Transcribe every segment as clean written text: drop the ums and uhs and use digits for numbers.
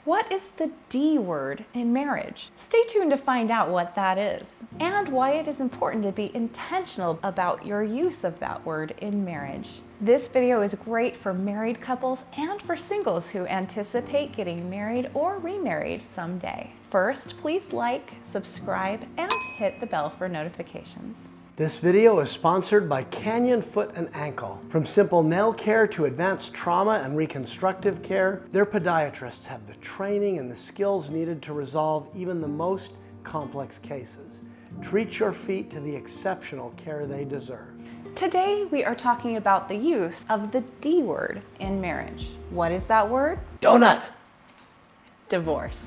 What is the D word in marriage? Stay tuned to find out what that is and why it is important to be intentional about your use of that word in marriage. This video is great for married couples and for singles who anticipate getting married or remarried someday. First, please like, subscribe, and hit the bell for notifications. This video is sponsored by Canyon Foot and Ankle. From simple nail care to advanced trauma and reconstructive care, their podiatrists have the training and the skills needed to resolve even the most complex cases. Treat your feet to the exceptional care they deserve. Today, we are talking about the use of the D word in marriage. What is that word? Donut! Divorce.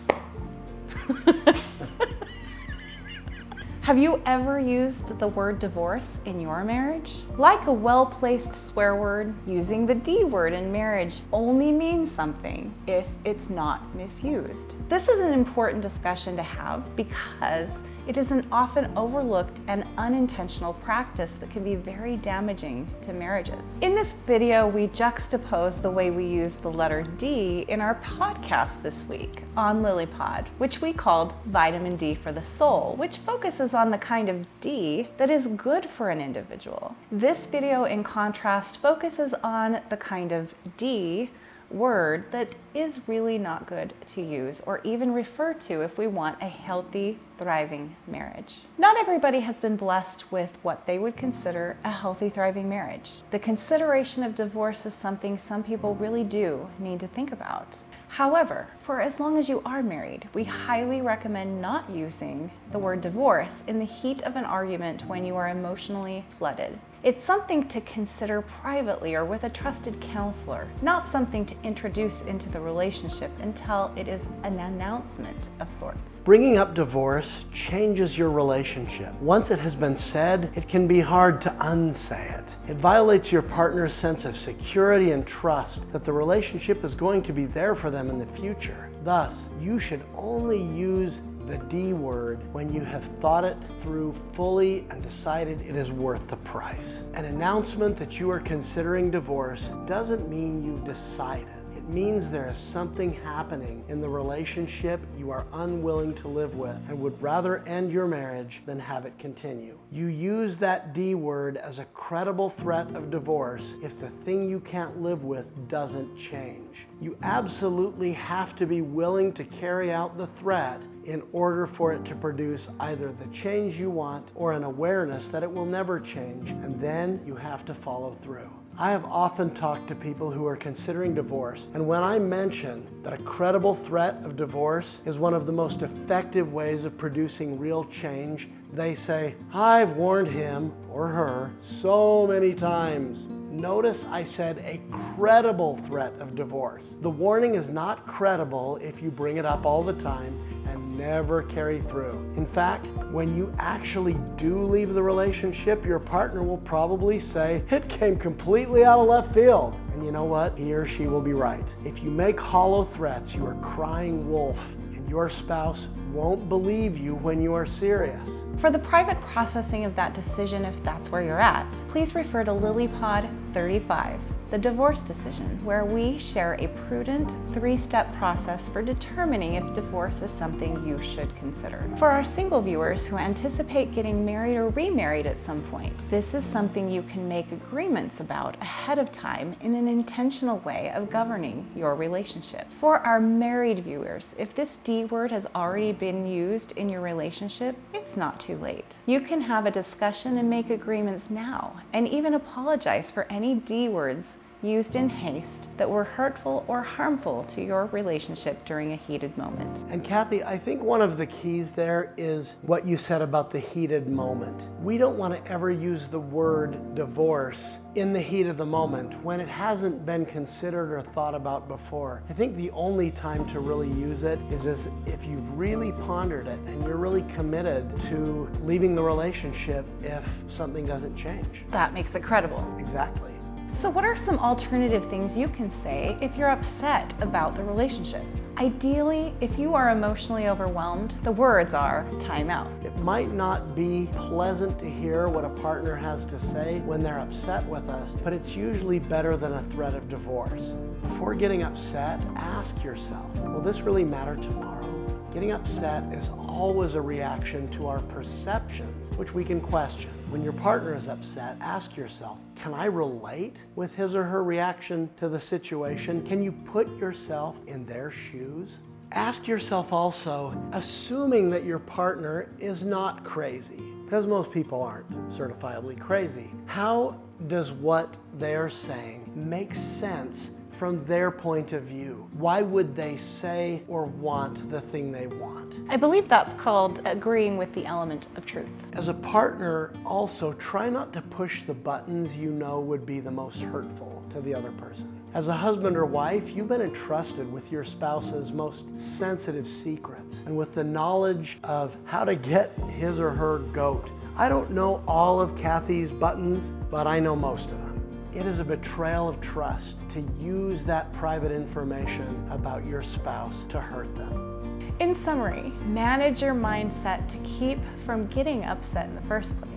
Have you ever used the word divorce in your marriage? Like a well-placed swear word, using the D word in marriage only means something if it's not misused. This is an important discussion to have because it is an often overlooked and unintentional practice that can be very damaging to marriages. In this video, we juxtapose the way we use the letter D in our podcast this week on LilyPod, which we called Vitamin D for the Soul, which focuses on the kind of D that is good for an individual. This video, in contrast, focuses on the kind of D word that is really not good to use or even refer to if we want a healthy, thriving marriage. Not everybody has been blessed with what they would consider a healthy, thriving marriage. The consideration of divorce is something some people really do need to think about. However, for as long as you are married, we highly recommend not using the word divorce in the heat of an argument when you are emotionally flooded. It's something to consider privately or with a trusted counselor, not something to introduce into the relationship until it is an announcement of sorts. Bringing up divorce changes your relationship. Once it has been said, it can be hard to unsay it. It violates your partner's sense of security and trust that the relationship is going to be there for them in the future. Thus, you should only use the D word when you have thought it through fully and decided it is worth the price. An announcement that you are considering divorce doesn't mean you've decided. It means there is something happening in the relationship you are unwilling to live with and would rather end your marriage than have it continue. You use that D word as a credible threat of divorce if the thing you can't live with doesn't change. You absolutely have to be willing to carry out the threat in order for it to produce either the change you want or an awareness that it will never change, and then you have to follow through. I have often talked to people who are considering divorce, and when I mention that a credible threat of divorce is one of the most effective ways of producing real change, they say, "I've warned him or her so many times." Notice I said a credible threat of divorce. The warning is not credible if you bring it up all the time and never carry through. In fact, when you actually do leave the relationship, your partner will probably say, "It came completely out of left field." And you know what? He or she will be right. If you make hollow threats, you are crying wolf, and your spouse won't believe you when you are serious. For the private processing of that decision, if that's where you're at, please refer to LilyPod 35, the divorce decision, where we share a prudent 3-step process for determining if divorce is something you should consider. For our single viewers who anticipate getting married or remarried at some point, this is something you can make agreements about ahead of time in an intentional way of governing your relationship. For our married viewers, if this D word has already been used in your relationship, it's not too late. You can have a discussion and make agreements now, and even apologize for any D words used in haste that were hurtful or harmful to your relationship during a heated moment. And Cathy, I think one of the keys there is what you said about the heated moment. We don't want to ever use the word divorce in the heat of the moment when it hasn't been considered or thought about before. I think the only time to really use it is if you've really pondered it and you're really committed to leaving the relationship if something doesn't change. That makes it credible. Exactly. So what are some alternative things you can say if you're upset about the relationship? Ideally, if you are emotionally overwhelmed, the words are time out. It might not be pleasant to hear what a partner has to say when they're upset with us, but it's usually better than a threat of divorce. Before getting upset, ask yourself, will this really matter tomorrow? Getting upset is always a reaction to our perceptions, which we can question. When your partner is upset, ask yourself, can I relate with his or her reaction to the situation? Can you put yourself in their shoes? Ask yourself also, assuming that your partner is not crazy, because most people aren't certifiably crazy, how does what they're saying make sense from their point of view? Why would they say or want the thing they want? I believe that's called agreeing with the element of truth. As a partner, also try not to push the buttons you know would be the most hurtful to the other person. As a husband or wife, you've been entrusted with your spouse's most sensitive secrets and with the knowledge of how to get his or her goat. I don't know all of Cathy's buttons, but I know most of them. It is a betrayal of trust to use that private information about your spouse to hurt them. In summary, manage your mindset to keep from getting upset in the first place.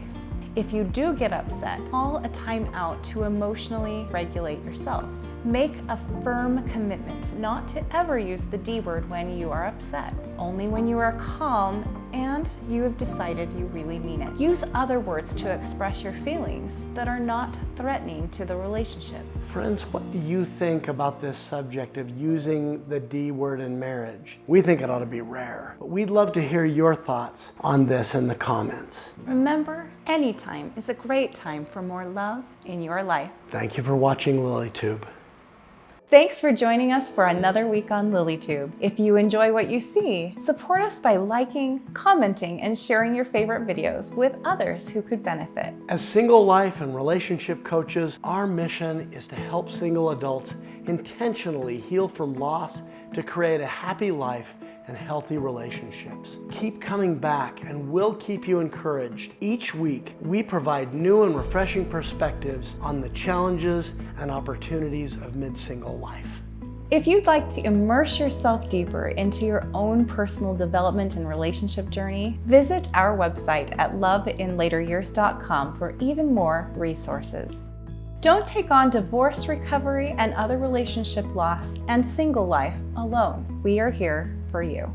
If you do get upset, call a time out to emotionally regulate yourself. Make a firm commitment not to ever use the D word when you are upset, only when you are calm and you have decided you really mean it. Use other words to express your feelings that are not threatening to the relationship. Friends, what do you think about this subject of using the D word in marriage? We think it ought to be rare, but we'd love to hear your thoughts on this in the comments. Remember, anytime is a great time for more love in your life. Thank you for watching LilyTube. Thanks for joining us for another week on LilyTube. If you enjoy what you see, support us by liking, commenting, and sharing your favorite videos with others who could benefit. As single life and relationship coaches, our mission is to help single adults intentionally heal from loss to create a happy life and healthy relationships. Keep coming back and we'll keep you encouraged. Each week, we provide new and refreshing perspectives on the challenges and opportunities of mid-single life. If you'd like to immerse yourself deeper into your own personal development and relationship journey, visit our website at loveinlateryears.com for even more resources. Don't take on divorce recovery and other relationship loss and single life alone. We are here for you.